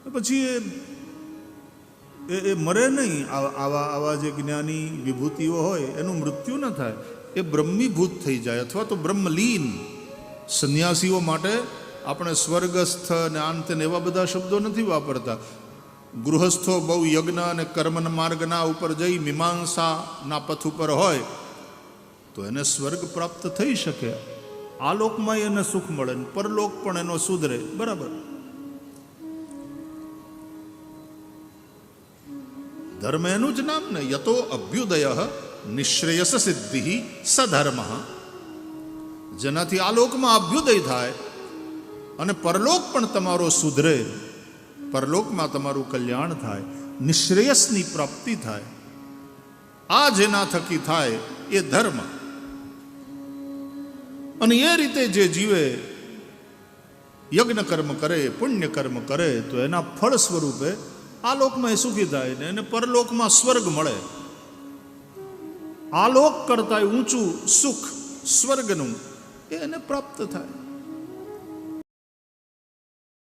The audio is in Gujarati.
પછી એ મરે નહીં. આવા જે જ્ઞાની વિભૂતિઓ હોય એનું મૃત્યુ ન થાય, એ બ્રહ્મીભૂત થઈ જાય અથવા તો બ્રહ્મલીન. સંન્યાસીઓ માટે આપણે સ્વર્ગસ્થ અને અંત ને એવા બધા શબ્દો નથી વાપરતા. ગૃહસ્થો બહુ યજ્ઞ અને કર્મના માર્ગના ઉપર જઈ મીમાંસાના પથ ઉપર હોય તો એને સ્વર્ગ પ્રાપ્ત થઈ શકે. આ લોકમાં એને સુખ મળે ને પરલોક પણ એનો સુધરે. બરાબર. ધર્મ એનું જ નામ ને, યતો અભ્યુદય નિશ્રેયસ સિદ્ધિ સધર્મ. જેનાથી આ લોકમાં અભ્યુદય થાય અને પરલોક પણ તમારો સુધરે, પરલોકમાં તમારું કલ્યાણ થાય, નિશ્રેયસની પ્રાપ્તિ થાય, આ જેના થકી થાય એ ધર્મ. અને એ રીતે જે જીવે યજ્ઞ કર્મ કરે, પુણ્ય કર્મ કરે તો એના ફળ સ્વરૂપે આ લોકમાં એ સુખી થાય ને એને પરલોકમાં સ્વર્ગ મળે. આ લોક કરતા ઊંચું સુખ સ્વર્ગનું એને પ્રાપ્ત થાય.